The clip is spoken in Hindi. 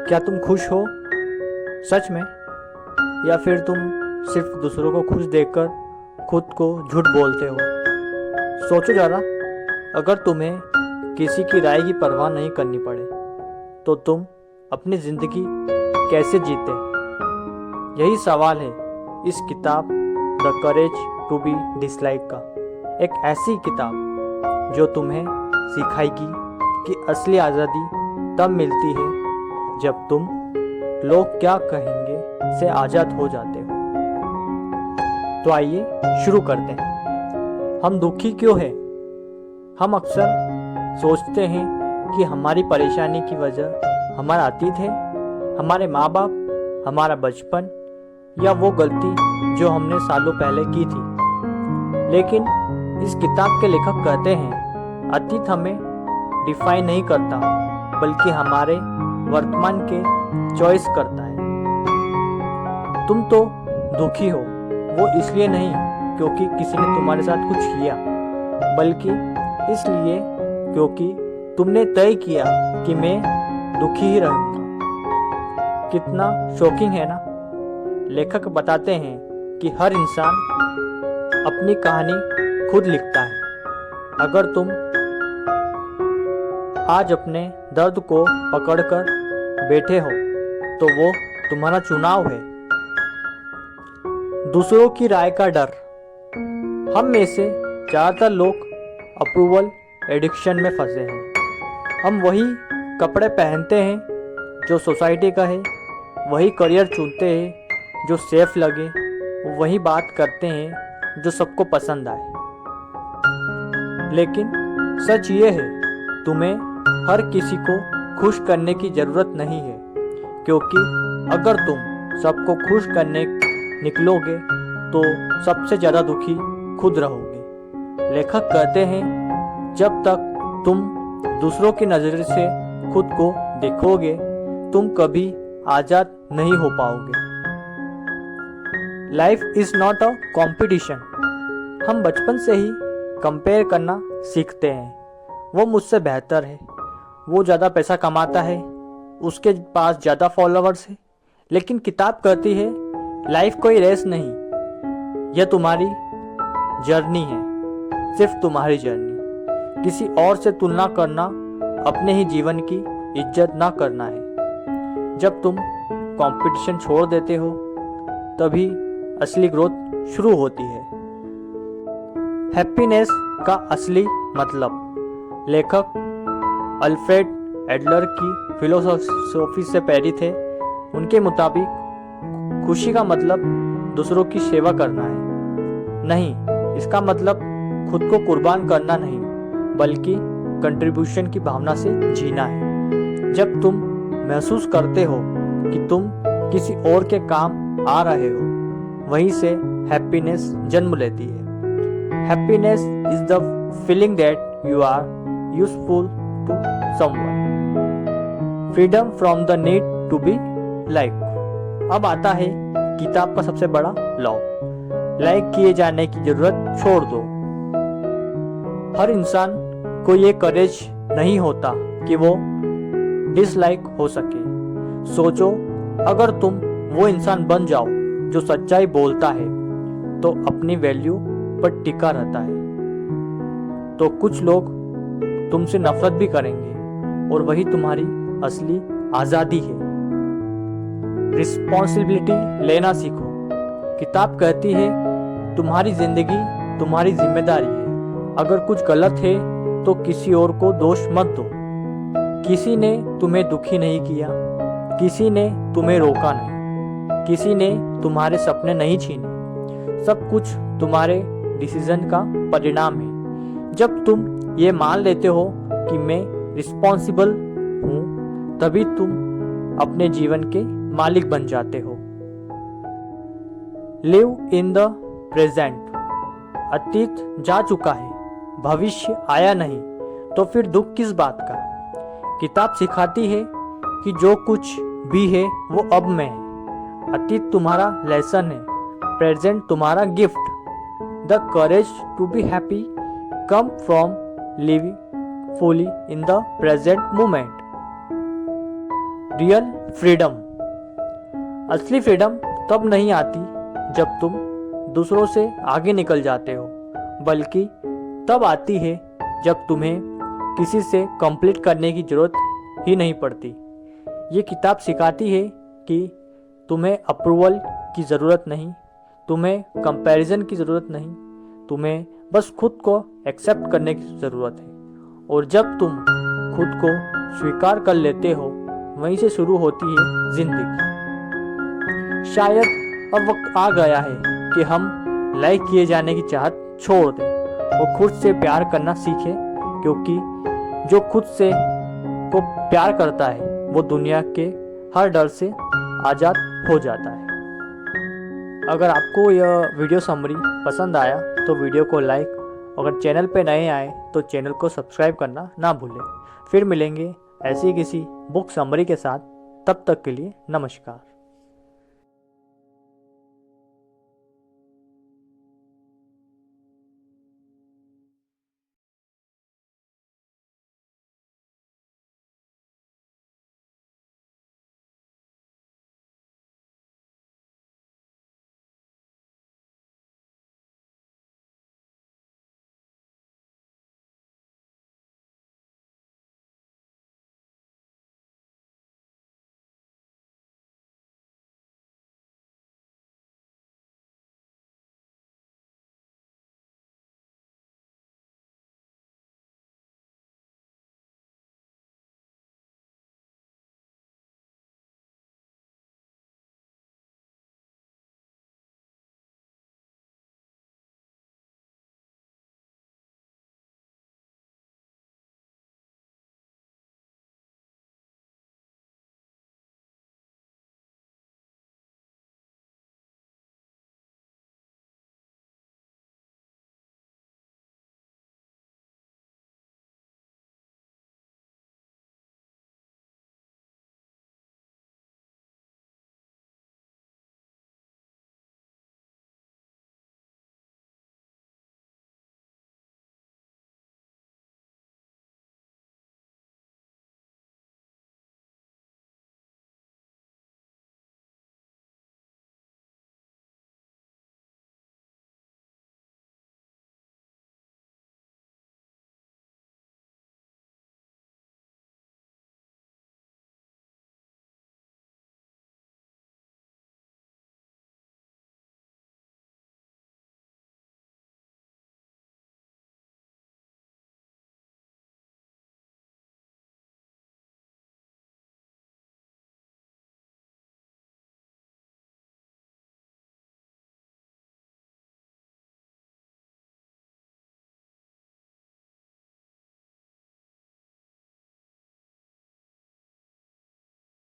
क्या तुम खुश हो सच में, या फिर तुम सिर्फ दूसरों को खुश देखकर खुद को झूठ बोलते हो? सोचो ज़रा, अगर तुम्हें किसी की राय की परवाह नहीं करनी पड़े तो तुम अपनी ज़िंदगी कैसे जीते? यही सवाल है इस किताब the courage to be dislike का। एक ऐसी किताब जो तुम्हें सिखाएगी कि असली आज़ादी तब मिलती है जब तुम लोग क्या कहेंगे से आज़ाद हो जाते हो। तो आइए शुरू करते हैं। हम दुखी क्यों हैं? हम अक्सर सोचते हैं कि हमारी परेशानी की वजह हमारा अतीत है, हमारे माँ बाप, हमारा बचपन या वो गलती जो हमने सालों पहले की थी। लेकिन इस किताब के लेखक कहते हैं अतीत हमें डिफाइन नहीं करता, बल्कि हमारे वर्तमान के चॉइस करता है। तुम तो दुखी हो वो इसलिए नहीं क्योंकि किसी ने तुम्हारे साथ कुछ किया, बल्कि इसलिए क्योंकि तुमने तय किया कि मैं दुखी ही रहूंगा। कितना शॉकिंग है ना। लेखक बताते हैं कि हर इंसान अपनी कहानी खुद लिखता है। अगर तुम आज अपने दर्द को पकड़कर बैठे हो तो वो तुम्हारा चुनाव है। दूसरों की राय का डर। हम में से ज़्यादातर लोग अप्रूवल एडिक्शन में फंसे हैं। हम वही कपड़े पहनते हैं जो सोसाइटी का है, वही करियर चुनते हैं जो सेफ लगे, वही बात करते हैं जो सबको पसंद आए। लेकिन सच ये है तुम्हें हर किसी को खुश करने की ज़रूरत नहीं है, क्योंकि अगर तुम सबको खुश करने निकलोगे तो सबसे ज़्यादा दुखी खुद रहोगे। लेखक कहते हैं जब तक तुम दूसरों की नज़र से खुद को देखोगे तुम कभी आज़ाद नहीं हो पाओगे। Life is not a competition. हम बचपन से ही कंपेयर करना सीखते हैं। वो मुझसे बेहतर है, वो ज़्यादा पैसा कमाता है, उसके पास ज़्यादा फॉलोअर्स है। लेकिन किताब कहती है लाइफ कोई रेस नहीं, यह तुम्हारी जर्नी है, सिर्फ तुम्हारी जर्नी। किसी और से तुलना करना अपने ही जीवन की इज्जत ना करना है। जब तुम कंपटीशन छोड़ देते हो तभी असली ग्रोथ शुरू होती है। हैप्पीनेस का असली मतलब। लेखक अल्फ्रेड एडलर की फिलोसॉफी से प्रेरित है। उनके मुताबिक खुशी का मतलब दूसरों की सेवा करना है नहीं, इसका मतलब खुद को कुर्बान करना नहीं, बल्कि कंट्रीब्यूशन की भावना से जीना है। जब तुम महसूस करते हो कि तुम किसी और के काम आ रहे हो, वहीं से हैप्पीनेस जन्म लेती है। Happiness is the feeling that you are useful to someone. Freedom from the need to be like. अब आता है किताब का सबसे बड़ा लॉ, लाइक किए जाने की जरूरत छोड़ दो। हर इंसान को ये करेज नहीं होता कि वो डिसलाइक हो सके। सोचो, अगर तुम वो इंसान बन जाओ जो सच्चाई बोलता है तो अपनी वैल्यू पर टिका रहता है, तो कुछ लोग तुमसे नफरत भी करेंगे और वही तुम्हारी असली आज़ादी है। रिस्पॉन्सिबिलिटी लेना सीखो। किताब कहती है तुम्हारी जिंदगी तुम्हारी जिम्मेदारी है। अगर कुछ गलत है तो किसी और को दोष मत दो। किसी ने तुम्हें दुखी नहीं किया, किसी ने तुम्हें रोका नहीं, किसी ने तुम्हारे सपने नहीं छीने। सब कुछ तुम्हारे डिसीजन का परिणाम है। जब तुम ये मान लेते हो कि मैं रिस्पॉन्सिबल हूँ, तभी तुम अपने जीवन के मालिक बन जाते हो। Live in the present. अतीत जा चुका है, भविष्य आया नहीं, तो फिर दुख किस बात का। किताब सिखाती है कि जो कुछ भी है वो अब में है। अतीत तुम्हारा लेसन है, प्रेजेंट तुम्हारा gift. The courage to be happy come from living fully in the present moment. Real freedom. असली फ्रीडम तब नहीं आती जब तुम दूसरों से आगे निकल जाते हो, बल्कि तब आती है जब तुम्हें किसी से कंप्लीट करने की ज़रूरत ही नहीं पड़ती। ये किताब सिखाती है कि तुम्हें अप्रूवल की ज़रूरत नहीं, तुम्हें कंपैरिजन की ज़रूरत नहीं, तुम्हें बस खुद को एक्सेप्ट करने की ज़रूरत है। और जब तुम खुद को स्वीकार कर लेते हो, वहीं से शुरू होती है ज़िंदगी। शायद अब वक्त आ गया है कि हम लाइक किए जाने की चाहत छोड़ दें और खुद से प्यार करना सीखें, क्योंकि जो खुद से को प्यार करता है वो दुनिया के हर डर से आज़ाद हो जाता है। अगर आपको यह वीडियो समरी पसंद आया तो वीडियो को लाइक, अगर चैनल पे नए आए तो चैनल को सब्सक्राइब करना ना भूलें। फिर मिलेंगे ऐसी किसी बुक समरी के साथ, तब तक के लिए नमस्कार।